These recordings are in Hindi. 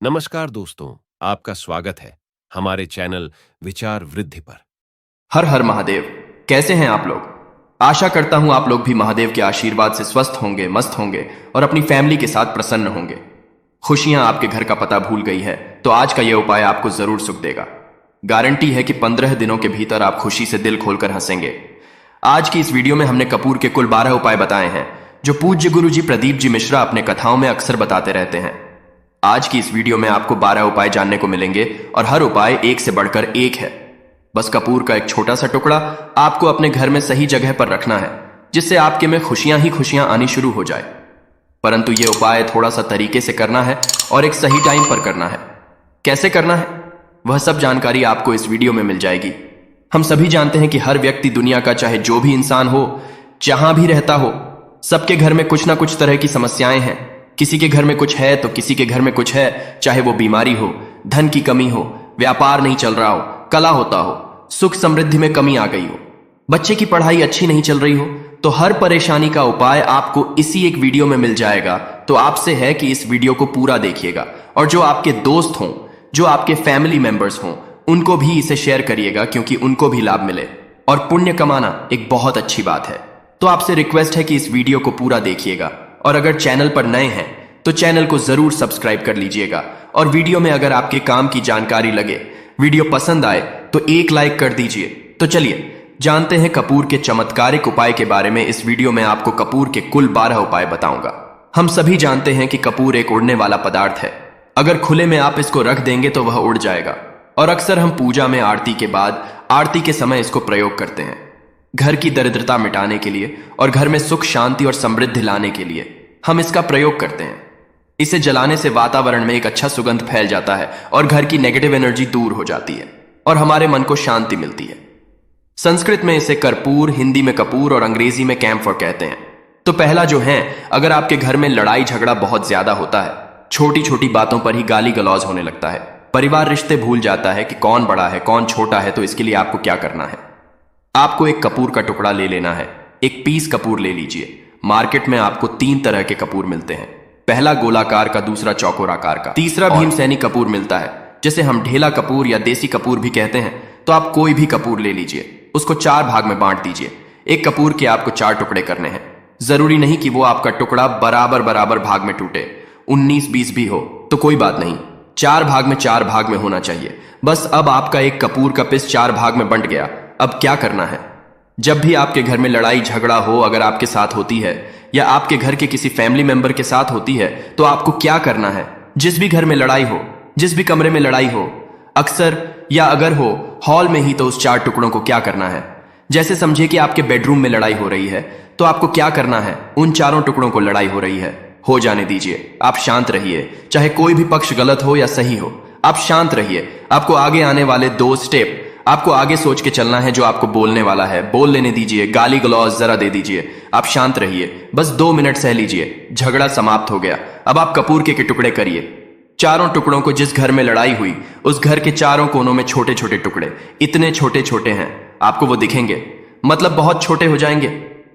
नमस्कार दोस्तों, आपका स्वागत है हमारे चैनल विचार वृद्धि पर। हर हर महादेव। कैसे हैं आप लोग? आशा करता हूं आप लोग भी महादेव के आशीर्वाद से स्वस्थ होंगे, मस्त होंगे और अपनी फैमिली के साथ प्रसन्न होंगे। खुशियां आपके घर का पता भूल गई है तो आज का यह उपाय आपको जरूर सुख देगा। गारंटी है कि 15 दिनों के भीतर आप खुशी से दिल खोलकर हंसेंगे। आज की इस वीडियो में हमने कपूर के कुल 12 उपाय बताए हैं जो पूज्य गुरु जी प्रदीप जी मिश्रा अपने कथाओं में अक्सर बताते रहते हैं। आज की इस वीडियो में आपको 12 उपाय जानने को मिलेंगे और हर उपाय एक से बढ़कर एक है। बस कपूर का एक छोटा सा टुकड़ा आपको अपने घर में सही जगह पर रखना है जिससे आपके में खुशियां ही खुशियां आनी शुरू हो जाए। परंतु यह उपाय थोड़ा सा तरीके से करना है और एक सही टाइम पर करना है। कैसे करना है वह सब जानकारी आपको इस वीडियो में मिल जाएगी। हम सभी जानते हैं कि हर व्यक्ति दुनिया का चाहे जो भी इंसान हो, जहां भी रहता हो, सबके घर में कुछ ना कुछ तरह की समस्याएं हैं। किसी के घर में कुछ है तो किसी के घर में कुछ है, चाहे वो बीमारी हो, धन की कमी हो, व्यापार नहीं चल रहा हो, कला होता हो, सुख समृद्धि में कमी आ गई हो, बच्चे की पढ़ाई अच्छी नहीं चल रही हो, तो हर परेशानी का उपाय आपको इसी एक वीडियो में मिल जाएगा। तो आपसे है कि इस वीडियो को पूरा देखिएगा और जो आपके दोस्त हों, जो आपके फैमिली मेंबर्स हों, उनको भी इसे शेयर करिएगा क्योंकि उनको भी लाभ मिले। और पुण्य कमाना एक बहुत अच्छी बात है। तो आपसे रिक्वेस्ट है कि इस वीडियो को पूरा देखिएगा और अगर चैनल पर नए हैं तो चैनल को जरूर सब्सक्राइब कर लीजिएगा। और वीडियो में अगर आपके काम की जानकारी लगे, वीडियो पसंद आए तो एक लाइक कर दीजिए। तो चलिए जानते हैं कपूर के चमत्कारिक उपाय के बारे में। इस वीडियो में आपको कपूर के कुल 12 उपाय बताऊंगा। हम सभी जानते हैं कि कपूर एक उड़ने वाला पदार्थ है। अगर खुले में आप इसको रख देंगे तो वह उड़ जाएगा और अक्सर हम पूजा में आरती के बाद, आरती के समय इसको प्रयोग करते हैं घर की दरिद्रता मिटाने के लिए और घर में सुख शांति और समृद्धि लाने के लिए हम इसका प्रयोग करते हैं। इसे जलाने से वातावरण में एक अच्छा सुगंध फैल जाता है और घर की नेगेटिव एनर्जी दूर हो जाती है और हमारे मन को शांति मिलती है। संस्कृत में इसे कर्पूर, हिंदी में कपूर और अंग्रेजी में कैम्फर कहते हैं। तो पहला जो है, अगर आपके घर में लड़ाई झगड़ा बहुत ज्यादा होता है, छोटी छोटी बातों पर ही गाली गलौज होने लगता है, परिवार रिश्ते भूल जाता है कि कौन बड़ा है कौन छोटा है, तो इसके लिए आपको क्या करना है? आपको एक कपूर का टुकड़ा ले लेना है। एक पीस कपूर ले लीजिए। मार्केट में आपको 3 तरह के कपूर मिलते हैं। पहला गोलाकार का, दूसरा चौकोर आकार का, तीसरा भीमसेनी कपूर मिलता है जिसे हम ढेला कपूर या देसी कपूर भी कहते हैं। तो आप कोई भी कपूर ले लीजिए, उसको 4 भाग में बांट दीजिए। एक कपूर के आपको 4 टुकड़े करने हैं। जरूरी नहीं कि वो आपका टुकड़ा बराबर बराबर भाग में टूटे, 19-20 भी हो तो कोई बात नहीं, 4 भाग में 4 भाग में होना चाहिए। बस अब आपका एक कपूर का पीस 4 भाग में बंट गया। अब क्या करना है? जब भी आपके घर में लड़ाई झगड़ा हो, अगर आपके साथ होती है या आपके घर के किसी फैमिली मेंबर के साथ होती है, तो आपको क्या करना है? जिस भी घर में लड़ाई हो, जिस भी कमरे में लड़ाई हो, अक्सर या अगर हो हॉल में ही, तो उस 4 टुकड़ों को क्या करना है? जैसे समझिए कि आपके बेडरूम में लड़ाई हो रही है, तो आपको क्या करना है? उन 4 टुकड़ों को लड़ाई हो रही है, हो जाने दीजिए। आप शांत रहिए, चाहे कोई भी पक्ष गलत हो या सही हो, आप शांत रहिए। आपको आगे आने वाले 2 स्टेप आपको आगे सोच के चलना है। जो आपको बोलने वाला है बोल लेने दीजिए, गाली गलौज जरा दे दीजिए। आप शांत रहिए, बस 2 मिनट सह लीजिए, झगड़ा समाप्त हो गया। अब आप कपूर के टुकड़े करिए। 4 टुकड़ों को, जिस घर में लड़ाई हुई उस घर के 4 कोनों में छोटे छोटे टुकड़े, इतने छोटे छोटे हैं आपको वो दिखेंगे, मतलब बहुत छोटे हो जाएंगे।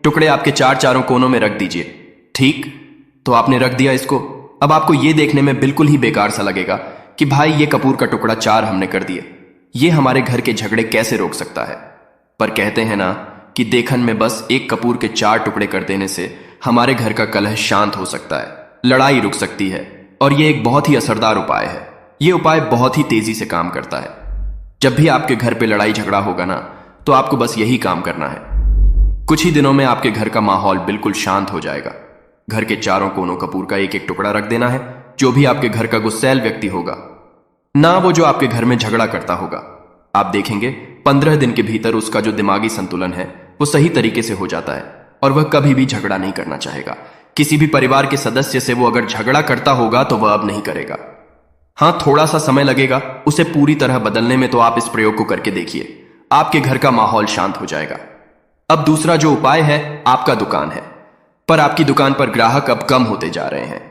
टुकड़े आपके 4 कोनों में रख दीजिए। ठीक, तो आपने रख दिया इसको। अब आपको ये देखने में बिल्कुल ही बेकार सा लगेगा कि भाई ये कपूर का टुकड़ा 4 हमने कर दिए, ये हमारे घर के झगड़े कैसे रोक सकता है? पर कहते हैं ना कि देखन में बस एक कपूर के 4 टुकड़े कर देने से हमारे घर का कलह शांत हो सकता है, लड़ाई रुक सकती है। और यह एक बहुत ही असरदार उपाय है। यह उपाय बहुत ही तेजी से काम करता है। जब भी आपके घर पे लड़ाई झगड़ा होगा ना, तो आपको बस यही काम करना है। कुछ ही दिनों में आपके घर का माहौल बिल्कुल शांत हो जाएगा। घर के 4 कोनों कपूर का एक एक टुकड़ा रख देना है। जो भी आपके घर का गुस्सैल व्यक्ति होगा ना, वो जो आपके घर में झगड़ा करता होगा, आप देखेंगे 15 दिन के भीतर उसका जो दिमागी संतुलन है वो सही तरीके से हो जाता है और वह कभी भी झगड़ा नहीं करना चाहेगा। किसी भी परिवार के सदस्य से वो अगर झगड़ा करता होगा तो वह अब नहीं करेगा। हाँ, थोड़ा सा समय लगेगा उसे पूरी तरह बदलने में, तो आप इस प्रयोग को करके देखिए, आपके घर का माहौल शांत हो जाएगा। अब दूसरा जो उपाय है, आपका दुकान है, पर आपकी दुकान पर ग्राहक अब कम होते जा रहे हैं।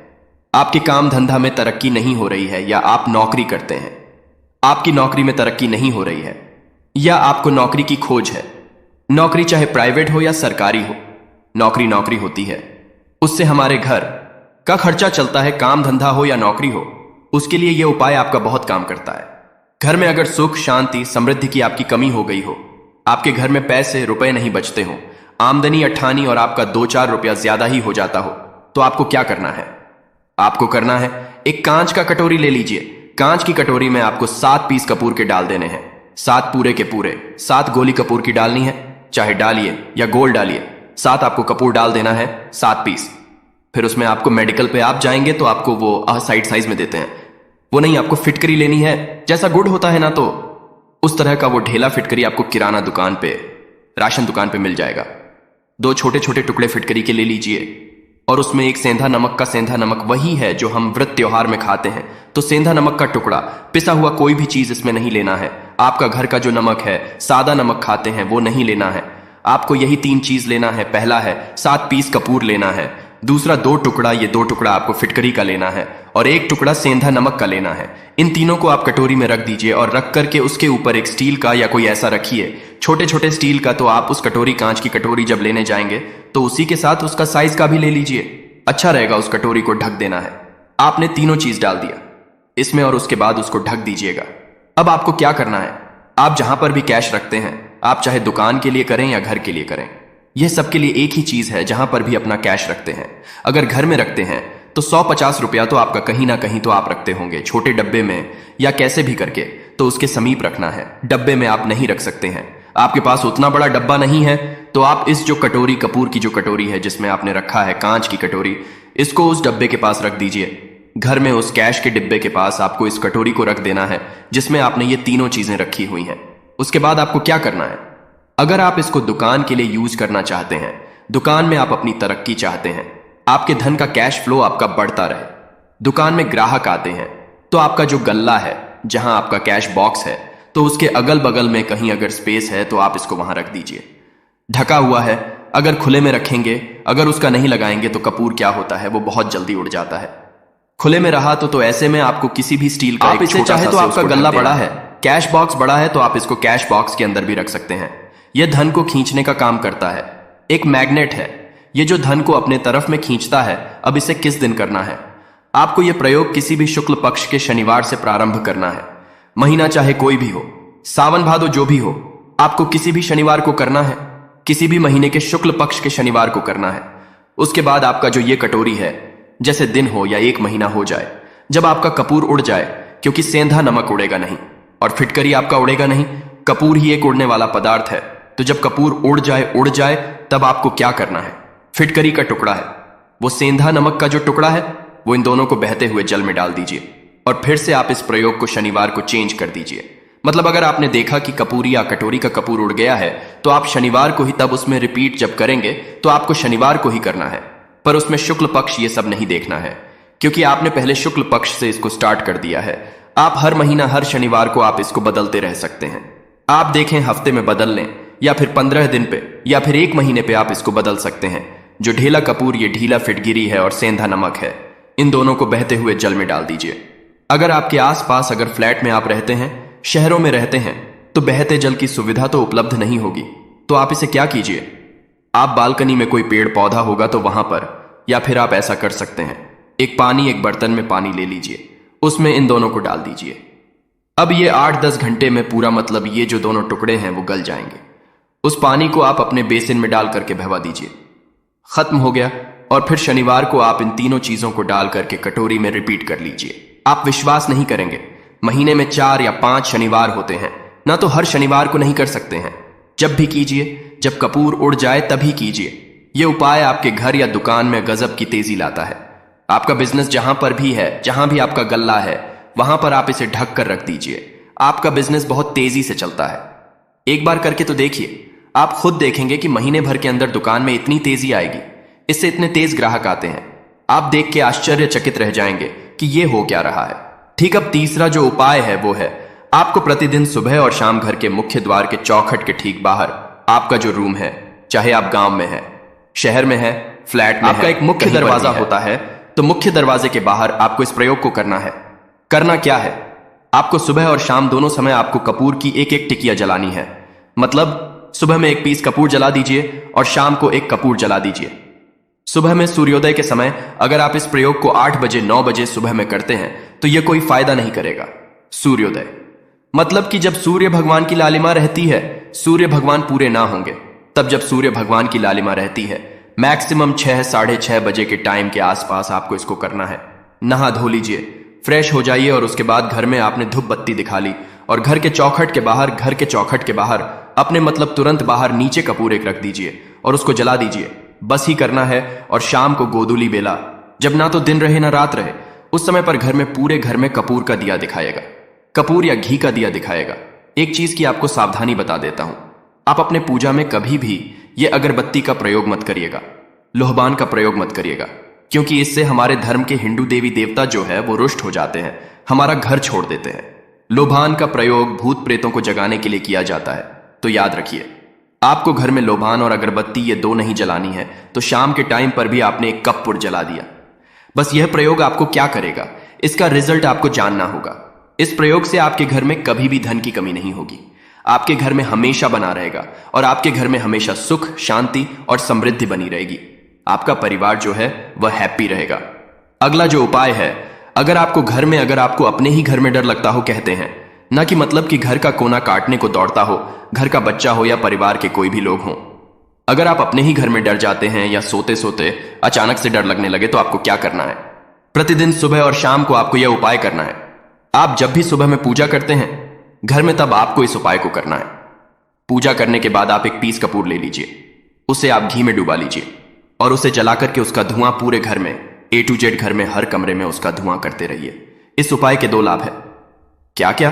आपके काम धंधा में तरक्की नहीं हो रही है, या आप नौकरी करते हैं, आपकी नौकरी में तरक्की नहीं हो रही है, या आपको नौकरी की खोज है। नौकरी चाहे प्राइवेट हो या सरकारी हो, नौकरी नौकरी होती है, उससे हमारे घर का खर्चा चलता है। काम धंधा हो या नौकरी हो, उसके लिए यह उपाय आपका बहुत काम करता है। घर में अगर सुख, शांति, समृद्धि की आपकी कमी हो गई हो, आपके घर में पैसे रुपए नहीं बचते हो, आमदनी अठानी और आपका 2-4 रुपया ज्यादा ही हो जाता हो, तो आपको क्या करना है? आपको करना है, एक कांच का कटोरी ले लीजिए। कांच की कटोरी में आपको 7 पीस कपूर के डाल देने हैं। 7 पूरे के पूरे 7 गोली कपूर की डालनी है, चाहे डालिए या गोल डालिए। 7 आपको कपूर डाल देना है, 7 पीस। फिर उसमें आपको मेडिकल पे आप जाएंगे तो आपको वो साइज में देते हैं, वो नहीं, आपको फिटकरी लेनी है। जैसा गुड़ होता है ना, तो उस तरह का वो ढेला फिटकरी आपको किराना दुकान पे, राशन दुकान पे मिल जाएगा। 2 छोटे छोटे टुकड़े फिटकरी के ले लीजिए और उसमें एक सेंधा नमक का, सेंधा नमक वही है जो हम व्रत त्योहार में खाते हैं, तो सेंधा नमक का टुकड़ा, पिसा हुआ कोई भी चीज इसमें नहीं लेना है। आपका घर का जो नमक है, सादा नमक खाते हैं, वो नहीं लेना है। आपको यही 3 चीज लेना है। पहला है 7 पीस कपूर लेना है, दूसरा 2 टुकड़ा, ये 2 टुकड़ा आपको फिटकरी का लेना है, और 1 टुकड़ा सेंधा नमक का लेना है। इन तीनों को आप कटोरी में रख दीजिए और रख करके उसके ऊपर एक स्टील का या कोई ऐसा रखिए, छोटे छोटे स्टील का। तो आप उस कटोरी, कांच की कटोरी जब लेने जाएंगे तो उसी के साथ उसका साइज का भी ले लीजिए। अच्छा रहेगा, उस कटोरी को ढक देना है। आपने तीनों चीज डाल दिया इसमें और उसके बाद उसको ढक दीजिएगा। अब आपको क्या करना है, आप जहां पर भी कैश रखते हैं, आप चाहे दुकान के लिए करें या घर के लिए करें, यह सबके लिए एक ही चीज है। जहां पर भी अपना कैश रखते हैं, अगर घर में रखते हैं तो 150 रुपया तो आपका कहीं ना कहीं तो आप रखते होंगे, छोटे डब्बे में या कैसे भी करके, तो उसके समीप रखना है। डब्बे में आप नहीं रख सकते हैं, आपके पास उतना बड़ा डब्बा नहीं है, तो आप इस जो कटोरी, कपूर की जो कटोरी है जिसमें आपने रखा है कांच की कटोरी, इसको उस डब्बे के पास रख दीजिए। घर में उस कैश के डिब्बे के पास आपको इस कटोरी को रख देना है जिसमें आपने ये तीनों चीजें रखी हुई हैं। उसके बाद आपको क्या करना है, अगर आप इसको दुकान के लिए यूज करना चाहते हैं, दुकान में आप अपनी तरक्की चाहते हैं, आपके धन का कैश फ्लो आपका बढ़ता रहे, दुकान में ग्राहक आते हैं, तो आपका जो गल्ला है, जहां आपका कैश बॉक्स है, तो उसके अगल बगल में कहीं अगर स्पेस है तो आप इसको वहां रख दीजिए। ढका हुआ है, अगर खुले में रखेंगे, अगर उसका नहीं लगाएंगे तो कपूर क्या होता है, वो बहुत जल्दी उड़ जाता है। खुले में रहा तो ऐसे में आपको किसी भी स्टील का, आप इसे चाहे तो आपका गल्ला बड़ा है, कैश बॉक्स बड़ा है, तो आप इसको कैश बॉक्स के अंदर भी रख सकते हैं। यह धन को खींचने का काम करता है, एक मैग्नेट है, यह जो धन को अपने तरफ में खींचता है। अब इसे किस दिन करना है, आपको यह प्रयोग किसी भी शुक्ल पक्ष के शनिवार से प्रारंभ करना है। महीना चाहे कोई भी हो, सावन भादो जो भी हो, आपको किसी भी शनिवार को करना है, किसी भी महीने के शुक्ल पक्ष के शनिवार को करना है। उसके बाद आपका जो ये कटोरी है, जैसे दिन हो या 1 महीना हो जाए, जब आपका कपूर उड़ जाए, क्योंकि सेंधा नमक उड़ेगा नहीं और फिटकरी आपका उड़ेगा नहीं, कपूर ही एक उड़ने वाला पदार्थ है, तो जब कपूर उड़ जाए तब आपको क्या करना है, फिटकरी का टुकड़ा है, वो सेंधा नमक का जो टुकड़ा है, वो इन दोनों को बहते हुए जल में डाल दीजिए और फिर से आप इस प्रयोग को शनिवार को चेंज कर दीजिए। मतलब अगर आपने देखा कि कपूरी या कटोरी का कपूर उड़ गया है, तो आप शनिवार को ही तब उसमें रिपीट जब करेंगे तो आपको शनिवार को ही करना है, पर उसमें शुक्ल पक्ष ये सब नहीं देखना है, क्योंकि आपने पहले शुक्ल पक्ष से इसको स्टार्ट कर दिया है। आप हर महीना, हर शनिवार को आप इसको बदलते रह सकते हैं। आप देखें, हफ्ते में बदल लें या फिर 15 दिन पे या फिर 1 महीने पे आप इसको बदल सकते हैं। जो ढीला कपूर, ये ढीला फिटगिरी है और सेंधा नमक है, इन दोनों को बहते हुए जल में डाल दीजिए। अगर आपके आसपास, अगर फ्लैट में आप रहते हैं, शहरों में रहते हैं, तो बहते जल की सुविधा तो उपलब्ध नहीं होगी, तो आप इसे क्या कीजिए, आप बालकनी में कोई पेड़ पौधा होगा तो वहां पर, या फिर आप ऐसा कर सकते हैं, एक बर्तन में पानी ले लीजिए, उसमें इन दोनों को डाल दीजिए। अब ये 8-10 घंटे में पूरा, मतलब ये जो दोनों टुकड़े हैं वो गल जाएंगे। उस पानी को आप अपने बेसिन में डाल करके बहवा दीजिए। खत्म हो गया। और फिर शनिवार को आप इन तीनों चीजों को डाल करके कटोरी में रिपीट कर लीजिए। आप विश्वास नहीं करेंगे, महीने में 4 या 5 शनिवार होते हैं ना, तो हर शनिवार को नहीं कर सकते हैं, जब भी कीजिए, जब कपूर उड़ जाए तभी कीजिए। यह उपाय आपके घर या दुकान में गजब की तेजी लाता है। आपका बिजनेस जहां पर भी है, जहां भी आपका गल्ला है, वहां पर आप इसे ढक कर रख दीजिए। आपका बिजनेस बहुत तेजी से चलता है। एक बार करके तो देखिए, आप खुद देखेंगे कि महीने भर के अंदर दुकान में इतनी तेजी आएगी, इससे इतने तेज ग्राहक आते हैं, आप देख के आश्चर्यचकित रह जाएंगे कि ये हो क्या रहा है। ठीक, अब तीसरा जो उपाय है वो है, आपको प्रतिदिन सुबह और शाम घर के मुख्य द्वार के चौखट के ठीक बाहर आपका जो रूम है, चाहे आप गांव में है, शहर में है, फ्लैट में आपका एक मुख्य दरवाजा होता है, तो मुख्य दरवाजे के बाहर आपको इस प्रयोग को करना है। करना क्या है, आपको सुबह और शाम दोनों समय आपको कपूर की 1-1 टिकिया जलानी है। मतलब सुबह में 1 पीस कपूर जला दीजिए और शाम को 1 कपूर जला दीजिए। सुबह में सूर्योदय के समय अगर आप इस प्रयोग को 8 बजे 9 बजे सुबह में करते हैं तो यह कोई फायदा नहीं करेगा। सूर्योदय मतलब कि जब सूर्य भगवान की लालिमा रहती है, सूर्य भगवान पूरे ना होंगे, तब जब सूर्य भगवान की लालिमा रहती है, मैक्सिमम 6 साढ़े 6 बजे के टाइम के आसपास आपको इसको करना है। नहा धो लीजिए, फ्रेश हो जाइए और उसके बाद घर में आपने धूप बत्ती दिखा ली और घर के चौखट के बाहर अपने मतलब तुरंत बाहर नीचे कपूर एक रख दीजिए और उसको जला दीजिए। बस ही करना है। और शाम को गोधूली बेला, जब ना तो दिन रहे ना रात रहे, उस समय पर घर में पूरे घर में कपूर का दिया दिखाएगा, कपूर या घी का दिया दिखाएगा। एक चीज की आपको सावधानी बता देता हूं, आप अपने पूजा में कभी भी ये अगरबत्ती का प्रयोग मत करिएगा, लोहबान का प्रयोग मत करिएगा, क्योंकि इससे हमारे धर्म के हिंदू देवी देवता जो है वो रुष्ट हो जाते हैं, हमारा घर छोड़ देते हैं। लोबान का प्रयोग भूत प्रेतों को जगाने के लिए किया जाता है। तो याद रखिए, आपको घर में लोबान और अगरबत्ती ये दो नहीं जलानी है, तो शाम के टाइम पर भी आपने एक कपूर जला दिया। बस यह प्रयोग आपको क्या करेगा, इसका रिजल्ट आपको जानना होगा। इस प्रयोग से आपके घर में कभी भी धन की कमी नहीं होगी, आपके घर में हमेशा बना रहेगा और आपके घर में हमेशा सुख, शांति और समृद्धि बनी रहेगी। आपका परिवार जो है वह हैप्पी रहेगा। अगला जो उपाय है, अगर आपको अपने ही घर में डर लगता हो, कहते हैं ना कि मतलब कि घर का कोना काटने को दौड़ता हो, घर का बच्चा हो या परिवार के कोई भी लोग हों, अगर आप अपने ही घर में डर जाते हैं या सोते सोते अचानक से डर लगने लगे, तो आपको क्या करना है? प्रतिदिन सुबह और शाम को आपको यह उपाय करना है। आप जब भी सुबह में पूजा करते हैं घर में, तब आपको इस उपाय को करना है। पूजा करने के बाद आप एक पीस कपूर ले लीजिए, उसे आप घी में डुबा लीजिए और उसे जला करके उसका धुआं पूरे घर में A to Z घर में हर कमरे में उसका धुआं करते रहिए। इस उपाय के 2 लाभ है। क्या क्या?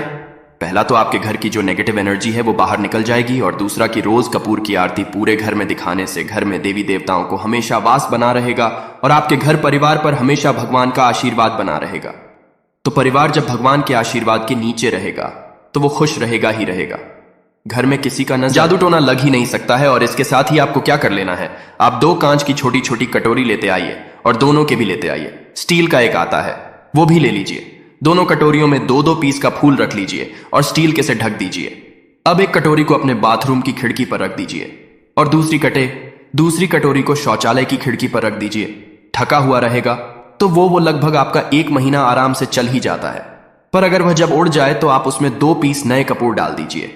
पहला तो आपके घर की जो नेगेटिव एनर्जी है वो बाहर निकल जाएगी, और दूसरा कि रोज कपूर की आरती पूरे घर में दिखाने से घर में देवी देवताओं को हमेशा वास बना रहेगा और आपके घर परिवार पर हमेशा भगवान का आशीर्वाद बना रहेगा। तो परिवार जब भगवान के आशीर्वाद के नीचे रहेगा तो वो खुश रहेगा ही रहेगा। घर में किसी का न जादू टोना लग ही नहीं सकता है। और इसके साथ ही आपको क्या कर लेना है, आप 2 कांच की छोटी छोटी कटोरी लेते आइए और दोनों के भी लेते आइए। स्टील का एक आता है, वो भी ले लीजिए। दोनों कटोरियों में 2-2 पीस का फूल रख लीजिए और स्टील के से ढक दीजिए। अब एक कटोरी को अपने बाथरूम की खिड़की पर रख दीजिए और दूसरी कटोरी को शौचालय की खिड़की पर रख दीजिए। ढका हुआ रहेगा तो वो लगभग आपका 1 महीना आराम से चल ही जाता है। पर अगर वह जब उड़ जाए तो आप उसमें 2 पीस नए कपूर डाल दीजिए।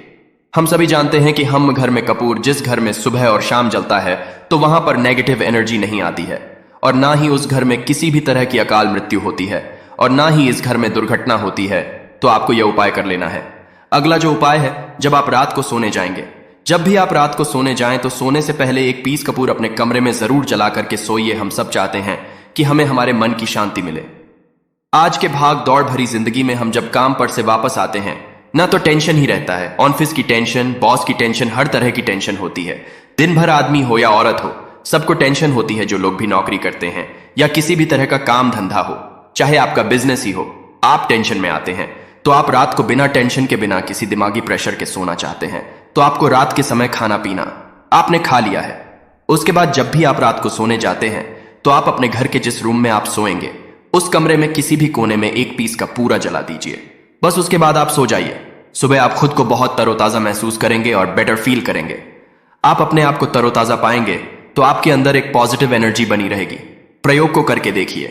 हम सभी जानते हैं कि हम घर में कपूर जिस घर में सुबह और शाम जलता है तो वहां पर नेगेटिव एनर्जी नहीं आती है, और ना ही उस घर में किसी भी तरह की अकाल मृत्यु होती है, और ना ही इस घर में दुर्घटना होती है। तो आपको यह उपाय कर लेना है। अगला जो उपाय है, जब आप रात को सोने जाएंगे, जब भी आप रात को सोने जाएं तो सोने से पहले 1 पीस कपूर अपने कमरे में जरूर जला करके सोइए। हम सब चाहते हैं कि हमें हमारे मन की शांति मिले। आज के भाग दौड़ भरी जिंदगी में हम जब काम पर से वापस आते हैं ना तो टेंशन ही रहता है। ऑफिस की टेंशन, बॉस की टेंशन, हर तरह की टेंशन होती है। दिन भर आदमी हो या औरत हो, सबको टेंशन होती है। जो लोग भी नौकरी करते हैं या किसी भी तरह का काम धंधा हो, चाहे आपका बिजनेस ही हो, आप टेंशन में आते हैं। तो आप रात को बिना टेंशन के, बिना किसी दिमागी प्रेशर के सोना चाहते हैं। तो आपको रात के समय खाना पीना आपने खा लिया है। उसके बाद जब भी आप रात को सोने जाते हैं तो आप अपने घर के जिस रूम में आप सोएंगे उस कमरे में किसी भी कोने में 1 पीस का पूरा जला दीजिए। बस उसके बाद आप सो जाइए। सुबह आप खुद को बहुत तरोताजा महसूस करेंगे और बेटर फील करेंगे। आप अपने आप को तरोताजा पाएंगे तो आपके अंदर एक पॉजिटिव एनर्जी बनी रहेगी। प्रयोग को करके देखिए।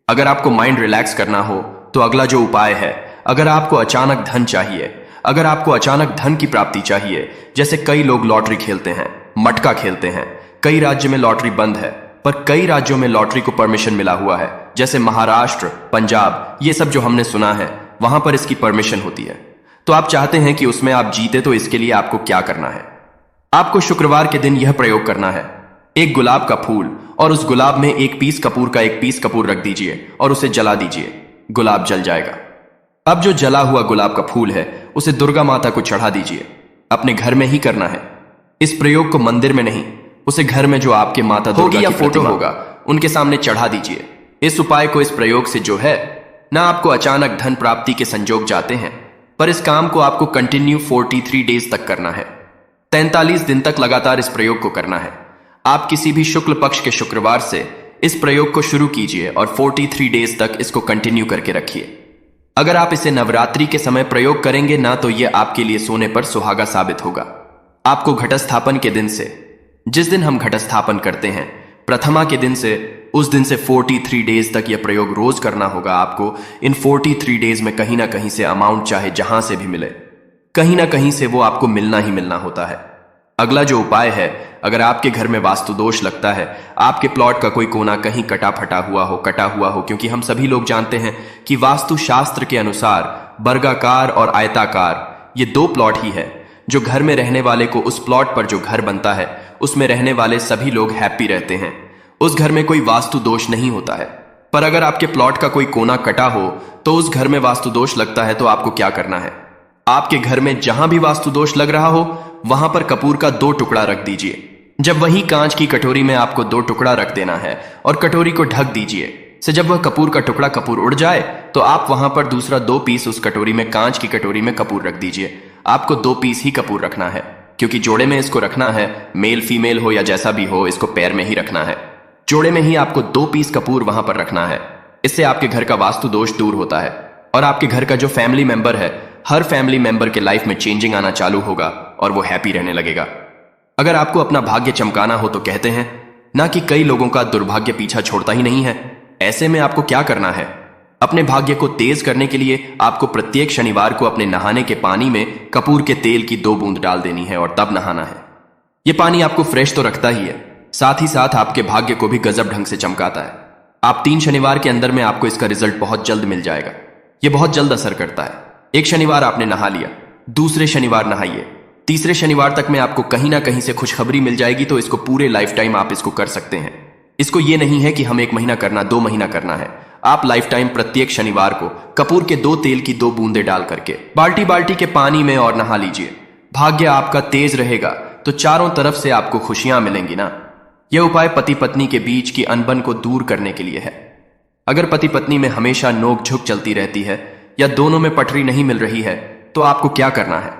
अगर आपको माइंड रिलैक्स करना हो तो अगला जो उपाय है, अगर आपको अचानक धन चाहिए, अगर आपको अचानक धन की प्राप्ति चाहिए, जैसे कई लोग लॉटरी खेलते हैं, मटका खेलते हैं। कई राज्य में लॉटरी बंद है, पर कई राज्यों में लॉटरी को परमिशन मिला हुआ है, जैसे महाराष्ट्र, पंजाब, ये सब जो हमने सुना है, वहां पर इसकी परमिशन होती है। तो आप चाहते हैं कि उसमें आप जीते, तो इसके लिए आपको क्या करना है, आपको शुक्रवार के दिन यह प्रयोग करना है। 1 गुलाब का फूल और उस गुलाब में 1 पीस कपूर का 1 पीस कपूर रख दीजिए और उसे जला दीजिए। गुलाब जल जाएगा। अब जो जला हुआ गुलाब का फूल है उसे दुर्गा माता को चढ़ा दीजिए। अपने घर में ही करना है। इस प्रयोग को मंदिर में नहीं, उसे घर में जो आपके माता होगी या फोटो होगा उनके सामने चढ़ा दीजिए। इस उपाय को, इस प्रयोग से जो है ना, आपको अचानक धन प्राप्ति के संजोग जाते हैं, पर इस काम को आपको कंटिन्यू 43 डेज तक करना है। 43 दिन तक लगातार इस प्रयोग को करना है। आप किसी भी शुक्ल पक्ष के शुक्रवार से इस प्रयोग को शुरू कीजिए और 43 डेज तक इसको कंटिन्यू करके रखिए। अगर आप इसे नवरात्रि के समय प्रयोग करेंगे ना, तो यह आपके लिए सोने पर सुहागा साबित होगा। आपको घटस्थापन के दिन से, जिस दिन हम घटस्थापन करते हैं, प्रथमा के दिन से उस दिन से 43 डेज तक यह प्रयोग रोज करना होगा आपको। इन 43 डेज में कहीं ना कहीं से अमाउंट चाहे जहां से भी मिले, कहीं ना कहीं से वो आपको मिलना ही मिलना होता है। अगला जो उपाय है, अगर आपके घर में वास्तु दोष लगता है, आपके प्लॉट का कोई कोना कहीं कटा हुआ हो, क्योंकि हम सभी लोग जानते हैं कि वास्तु शास्त्र के अनुसार वर्गाकार और आयताकार ये दो प्लॉट ही है जो घर में रहने वाले को, उस प्लॉट पर जो घर बनता है उसमें रहने वाले सभी लोग हैप्पी रहते हैं। उस घर में कोई वास्तु दोष नहीं होता है। पर अगर आपके प्लॉट का कोई कोना कटा हो तो उस घर में वास्तु दोष लगता है। तो आपको क्या करना है, आपके घर में जहां भी वास्तु दोष लग रहा हो वहां पर कपूर का 2 टुकड़ा रख दीजिए। जब वही कांच की कटोरी में आपको 2 टुकड़ा रख देना है और कटोरी को ढक दीजिए से जब वह कपूर का टुकड़ा कपूर उड़ जाए तो आप वहां पर दूसरा 2 पीस उस कटोरी में, कांच की कटोरी में कपूर रख दीजिए। आपको 2 पीस ही कपूर रखना है, क्योंकि जोड़े में इसको रखना है, मेल फीमेल हो या जैसा भी हो, इसको पैर में ही रखना है। जोड़े में ही आपको 2 पीस कपूर वहां पर रखना है। इससे आपके घर का वास्तु दोष दूर होता है और आपके घर का जो फैमिली मेंबर है, हर फैमिली मेंबर के लाइफ में चेंजिंग आना चालू होगा और वो हैप्पी रहने लगेगा। अगर आपको अपना भाग्य चमकाना हो तो कहते हैं ना कि कई लोगों का दुर्भाग्य पीछा छोड़ता ही नहीं है। ऐसे में आपको क्या करना है, अपने भाग्य को तेज करने के लिए आपको प्रत्येक शनिवार को अपने नहाने के पानी में कपूर के तेल की 2 बूंद डाल देनी है और तब नहाना है। यह पानी आपको फ्रेश तो रखता ही है, साथ ही साथ आपके भाग्य को भी गजब ढंग से चमकाता है। आप 3 शनिवार के अंदर में आपको इसका रिजल्ट बहुत जल्द मिल जाएगा। यह बहुत जल्द असर करता है। एक शनिवार आपने नहा लिया, दूसरे शनिवार नहाइए, तीसरे शनिवार तक में आपको कहीं ना कहीं से खुशखबरी मिल जाएगी। तो इसको पूरे लाइफ टाइम आप इसको कर सकते हैं। इसको यह नहीं है कि हम 1 महीना करना, 2 महीना करना है। आप लाइफ टाइम प्रत्येक शनिवार को कपूर के 2 तेल की 2 बूंदे डाल करके बाल्टी बाल्टी के पानी में और नहा लीजिए। भाग्य आपका तेज रहेगा तो चारों तरफ से आपको खुशियां मिलेंगी ना। यह उपाय पति पत्नी के बीच की अनबन को दूर करने के लिए है। अगर पति पत्नी में हमेशा नोक झुक चलती रहती है या दोनों में पटरी नहीं मिल रही है तो आपको क्या करना है।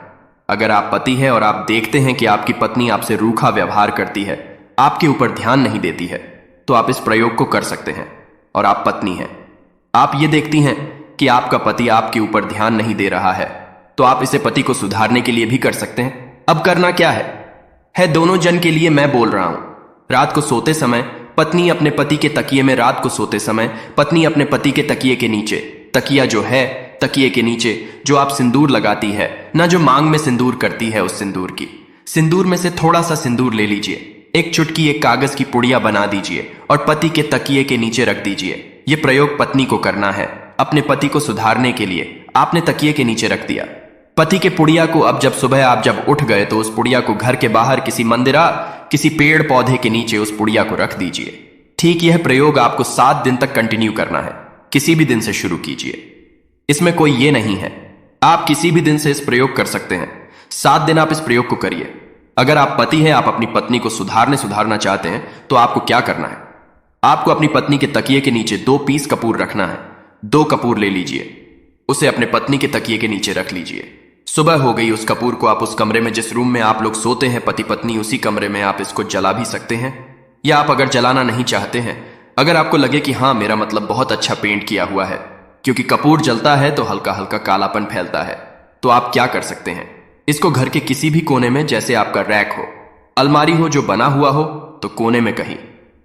अगर आप पति हैं और आप देखते हैं कि आपकी पत्नी आपसे रूखा व्यवहार करती है, आपके ऊपर ध्यान नहीं देती है, तो आप इस प्रयोग को कर सकते हैं। और आप पत्नी हैं, आप ये देखती हैं कि आपका पति आपके ऊपर ध्यान नहीं दे रहा है, तो आप इसे पति को सुधारने के लिए भी कर सकते हैं। अब करना क्या है दोनों जन के लिए मैं बोल रहा हूं। रात को सोते समय पत्नी अपने पति के तकिए में, रात को सोते समय पत्नी अपने पति के तकिए के नीचे, तकिया जो है तकिए के नीचे जो आप सिंदूर लगाती है ना, जो मांग में सिंदूर करती है, उस सिंदूर में से थोड़ा सा सिंदूर ले लीजिए, एक चुटकी एक कागज की पुड़िया बना दीजिए और पति के तकिए के नीचे रख दीजिए। यह प्रयोग पत्नी को करना है अपने पति को सुधारने के लिए। आपने तकिए के नीचे रख दिया पति के पुड़िया को। अब जब सुबह आप जब उठ गए तो उस पुड़िया को घर के बाहर किसी मंदिरा, किसी पेड़ पौधे के नीचे उस पुड़िया को रख दीजिए। ठीक यह प्रयोग आपको 7 दिन तक कंटिन्यू करना है। किसी भी दिन से शुरू कीजिए, इसमें कोई ये नहीं है, आप किसी भी दिन से इस प्रयोग कर सकते हैं। 7 दिन आप इस प्रयोग को करिए। अगर आप पति हैं, आप अपनी पत्नी को सुधारना चाहते हैं तो आपको क्या करना है, आपको अपनी पत्नी के तकिए के नीचे 2 पीस कपूर रखना है। 2 कपूर ले लीजिए, उसे अपने पत्नी के तकिए के नीचे रख लीजिए। सुबह हो गई, उस कपूर को आप उस कमरे में, जिस रूम में आप लोग सोते हैं पति पत्नी, उसी कमरे में आप इसको जला भी सकते हैं। या आप अगर जलाना नहीं चाहते हैं, अगर आपको लगे कि हाँ मेरा मतलब बहुत अच्छा पेंट किया हुआ है, क्योंकि कपूर जलता है तो हल्का हल्का कालापन फैलता है, तो आप क्या कर सकते हैं, इसको घर के किसी भी कोने में, जैसे आपका रैक हो, अलमारी हो जो बना हुआ हो, तो कोने में कहीं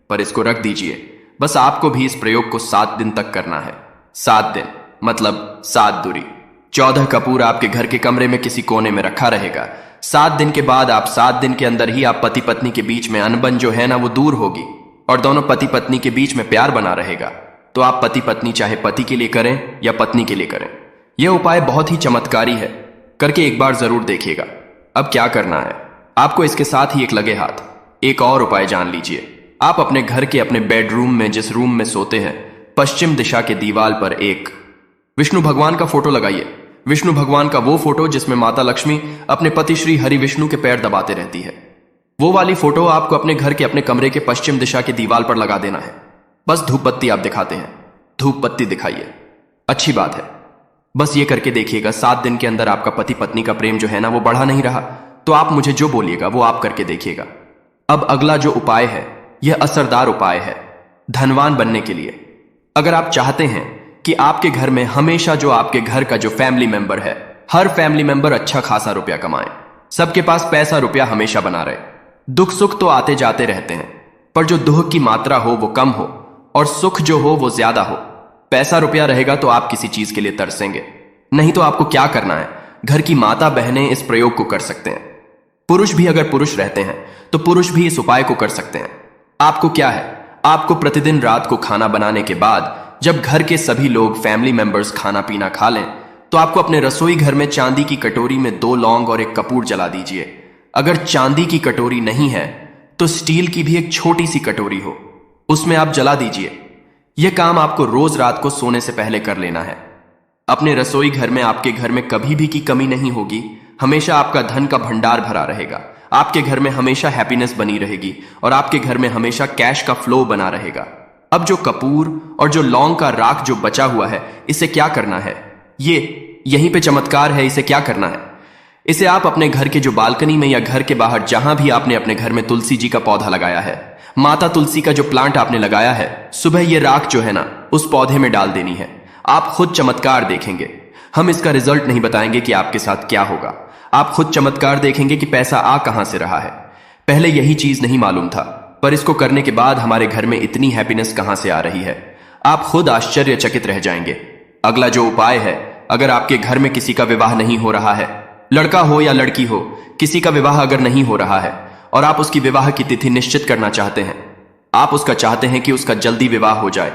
पर इसको रख दीजिए। बस आपको भी इस प्रयोग को 7 दिन तक करना है। 7 दिन मतलब 7 दूरी 14 कपूर आपके घर के कमरे में किसी कोने में रखा रहेगा। 7 दिन के बाद, आप 7 दिन के अंदर ही आप पति पत्नी के बीच में अनबन जो है ना वो दूर होगी और दोनों पति पत्नी के बीच में प्यार बना रहेगा। तो आप पति पत्नी चाहे पति के लिए करें या पत्नी के लिए करें, यह उपाय बहुत ही चमत्कारी है, करके एक बार जरूर देखिएगा। अब क्या करना है, आपको इसके साथ ही एक लगे हाथ एक और उपाय जान लीजिए। आप अपने घर के अपने बेडरूम में, जिस रूम में सोते हैं, पश्चिम दिशा के दीवार पर एक विष्णु भगवान का फोटो लगाइए। विष्णु भगवान का वो फोटो जिसमें माता लक्ष्मी अपने पति श्री हरि विष्णु के पैर दबाते रहती है, वो वाली फोटो आपको अपने घर के अपने कमरे के पश्चिम दिशा के दीवार पर लगा देना है। बस धूप बत्ती आप दिखाते हैं, धूप बत्ती दिखाइए, अच्छी बात है। बस ये करके देखिएगा, 7 दिन के अंदर आपका पति पत्नी का प्रेम जो है ना वो बढ़ा नहीं रहा, तो आप मुझे जो बोलिएगा वो आप करके देखिएगा। अब अगला जो उपाय है, यह असरदार उपाय है धनवान बनने के लिए। अगर आप चाहते हैं कि आपके घर में हमेशा जो आपके घर का जो फैमिली मेंबर है, हर फैमिली मेंबर अच्छा खासा रुपया कमाए, सबके पास पैसा रुपया हमेशा बना रहे, दुख सुख तो आते जाते रहते हैं, पर जो दुख की मात्रा हो वो कम हो, और सुख जो हो वो ज्यादा हो। पैसा रुपया रहेगा तो आप किसी चीज के लिए तरसेंगे, नहीं तो आपको क्या करना है, घर की माता बहनें इस प्रयोग को कर सकते हैं। पुरुष भी अगर पुरुष रहते हैं तो पुरुष भी इस उपाय को कर सकते हैं। आपको क्या है, आपको प्रतिदिन रात को खाना बनाने के बाद जब घर के सभी लोग फैमिली मेंबर्स खाना पीना खा लें तो आपको अपने रसोई घर में चांदी की कटोरी में 2 लौंग और एक कपूर जला दीजिए। अगर चांदी की कटोरी नहीं है तो स्टील की भी एक छोटी सी कटोरी हो, उसमें आप जला दीजिए। यह काम आपको रोज रात को सोने से पहले कर लेना है। अपने रसोई घर में आपके घर में कभी भी की कमी नहीं होगी, हमेशा आपका धन का भंडार भरा रहेगा। आपके घर में हमेशा हैप्पीनेस बनी रहेगी और आपके घर में हमेशा कैश का फ्लो बना रहेगा। अब जो कपूर और जो लौंग का राख जो बचा हुआ है, इसे क्या करना है, ये यहीं पे चमत्कार है। इसे क्या करना है, इसे आप अपने घर के जो बालकनी में या घर के बाहर जहां भी आपने अपने घर में तुलसी जी का पौधा लगाया है, माता तुलसी का जो प्लांट आपने लगाया है, सुबह ये राख जो है ना उस पौधे में डाल देनी है। आप खुद चमत्कार देखेंगे। हम इसका रिजल्ट नहीं बताएंगे कि आपके साथ क्या होगा, आप खुद चमत्कार देखेंगे कि पैसा आ कहां से रहा है। पहले यही चीज नहीं मालूम था, पर इसको करने के बाद हमारे घर में इतनी हैप्पीनेस कहां से आ रही है, आप खुद आश्चर्यचकित रह जाएंगे। अगला जो उपाय है, अगर आपके घर में किसी का विवाह नहीं हो रहा है, लड़का हो या लड़की हो, किसी का विवाह अगर नहीं हो रहा है और आप उसकी विवाह की तिथि निश्चित करना चाहते हैं, आप उसका चाहते हैं कि उसका जल्दी विवाह हो जाए,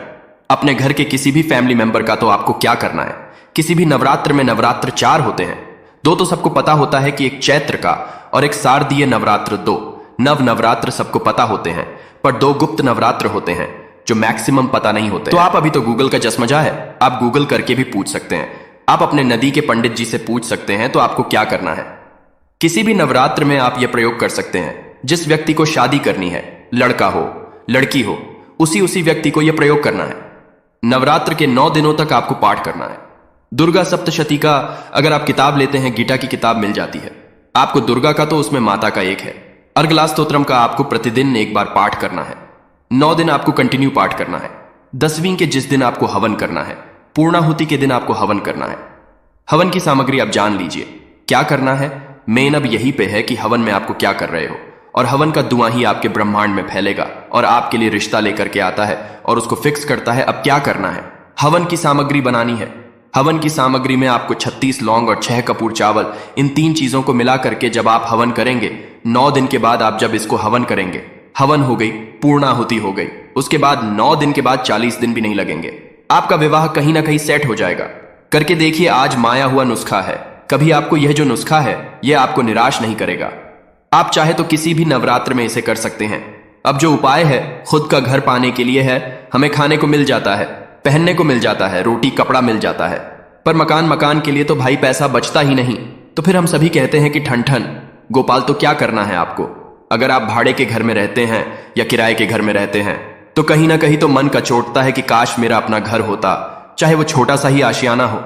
अपने घर के किसी भी फैमिली मेंबर का, तो आपको क्या करना है, किसी भी नवरात्र में नवरात्र 4 होते हैं। 2 तो सबको पता होता है कि एक चैत्र का और एक शारदीय नवरात्र 2 नवरात्र सबको पता होते हैं, पर 2 गुप्त नवरात्र होते हैं जो मैक्सिमम पता नहीं होते। तो आप अभी तो गूगल का चश्मजा है, आप गूगल करके भी पूछ सकते हैं। आप अपने नदी के पंडित जी से पूछ सकते हैं। तो आपको क्या करना है, किसी भी नवरात्र में आप यह प्रयोग कर सकते हैं। जिस व्यक्ति को शादी करनी है, लड़का हो लड़की हो, उसी व्यक्ति को यह प्रयोग करना है। नवरात्र के 9 दिनों तक आपको पाठ करना है। दुर्गा सप्तशती का अगर आप किताब लेते हैं, गीता की किताब मिल जाती है आपको। दुर्गा का तो उसमें माता का एक है। अर्गला स्तोत्रम का आपको प्रतिदिन एक बार पाठ करना है। 9 दिन आपको कंटिन्यू पाठ करना है। 10वीं के जिस दिन आपको हवन करना है, पूर्णाहुति के दिन आपको हवन करना है। हवन की सामग्री आप जान लीजिए क्या करना है। मेन अब यही पे है कि हवन में आपको क्या कर रहे हो, और हवन का धुआं ही आपके ब्रह्मांड में फैलेगा और आपके लिए रिश्ता लेकर के आता है और उसको फिक्स करता है। अब क्या करना है, हवन की सामग्री बनानी है। हवन की सामग्री में आपको 36 लौंग और 6 कपूर चावल, इन 3 चीजों को मिला करके जब आप हवन करेंगे, 9 दिन के बाद आप जब इसको हवन करेंगे, हवन हो गई, पूर्णाहुति हो गई, उसके बाद 9 दिन के बाद 40 दिन भी नहीं लगेंगे, आपका विवाह कहीं ना कहीं सेट हो जाएगा। करके देखिए, आज माया हुआ नुस्खा है। कभी आपको यह जो नुस्खा है यह आपको निराश नहीं करेगा। आप चाहे तो किसी भी नवरात्र में इसे कर सकते हैं। अब जो उपाय है खुद का घर पाने के लिए है। हमें खाने को मिल जाता है, पहनने को मिल जाता है, रोटी कपड़ा मिल जाता है, पर मकान के लिए तो भाई पैसा बचता ही नहीं। तो फिर हम सभी कहते हैं कि ठन ठन गोपाल, तो क्या करना है आपको। अगर आप भाड़े के घर में रहते हैं या किराए के घर में रहते हैं तो कहीं ना कहीं तो मन का चोटता है कि काश मेरा अपना घर होता, चाहे वो छोटा सा ही आशियाना हो,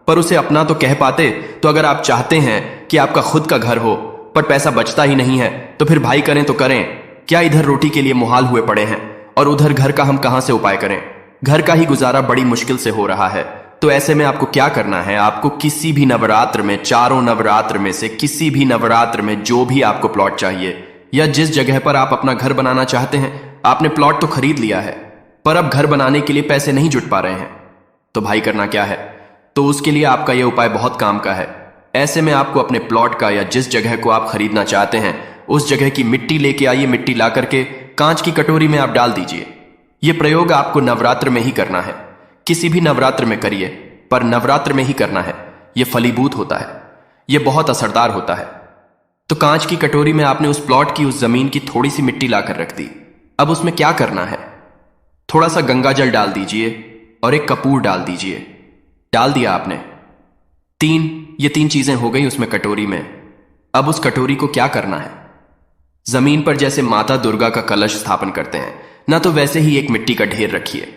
पर उसे अपना तो कह पाते। तो अगर आप चाहते हैं कि आपका खुद का घर हो पर पैसा बचता ही नहीं है, तो फिर भाई करें तो करें क्या। इधर रोटी के लिए मुहाल हुए पड़े हैं और उधर घर का हम कहां से उपाय करें। घर का ही गुजारा बड़ी मुश्किल से हो रहा है। तो ऐसे में आपको क्या करना है, आपको किसी भी नवरात्र में, चारों नवरात्र में से किसी भी नवरात्र में जो भी आपको प्लॉट चाहिए या जिस जगह पर आप अपना घर बनाना चाहते हैं, आपने प्लॉट तो खरीद लिया है पर अब घर बनाने के लिए पैसे नहीं जुट पा रहे हैं, तो भाई करना क्या है। तो उसके लिए आपका यह उपाय बहुत काम का है। ऐसे में आपको अपने प्लॉट का या जिस जगह को आप खरीदना चाहते हैं उस जगह की मिट्टी लेके आइए। मिट्टी ला करके कांच की कटोरी में आप डाल दीजिए। यह प्रयोग आपको नवरात्र में ही करना है। किसी भी नवरात्र में करिए, पर नवरात्र में ही करना है। यह फलीभूत होता है, यह बहुत असरदार होता है। तो कांच की कटोरी में आपने उस प्लॉट की, उस जमीन की थोड़ी सी मिट्टी लाकर रख दी। अब उसमें क्या करना है, थोड़ा सा गंगा जल डाल दीजिए और एक कपूर डाल दीजिए। डाल दिया आपने, ये 3 चीजें हो गई उसमें कटोरी में। अब उस कटोरी को क्या करना है, जमीन पर जैसे माता दुर्गा का कलश स्थापन करते हैं ना, तो वैसे ही एक मिट्टी का ढेर रखिए।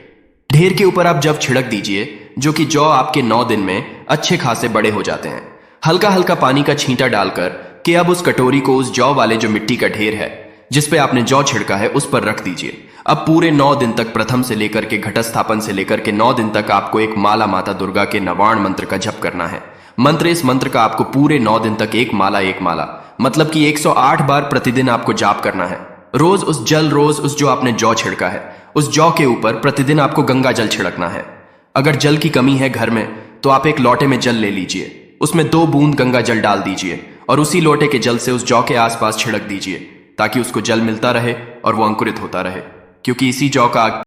ढेर के ऊपर आप जब छिड़क दीजिए, जो कि जौ आपके 9 दिन में अच्छे खासे बड़े हो जाते हैं, हल्का हल्का पानी का छींटा डालकर कि अब उस कटोरी को उस जौ वाले जो मिट्टी का ढेर है जिस पे आपने जौ छिड़का है उस पर रख दीजिए। अब पूरे 9 दिन तक, प्रथम से लेकर के घट स्थापन से लेकर के 9 दिन तक आपको एक माला माता दुर्गा के नवाण मंत्र का जप करना है। इस मंत्र का आपको पूरे 9 दिन तक एक माला मतलब कि 108 बार प्रतिदिन आपको जाप करना है। रोज उस जो आपने जौ छिड़का है उस जौ के ऊपर प्रतिदिन आपको गंगा जल छिड़कना है। अगर जल की कमी है घर में तो आप एक लोटे में जल ले लीजिए, उसमें 2 बूंद गंगा जल डाल दीजिए और उसी लोटे के जल से उस जौ के आसपास छिड़क दीजिए ताकि उसको जल मिलता रहे और वो अंकुरित होता रहे, क्योंकि इसी जौ का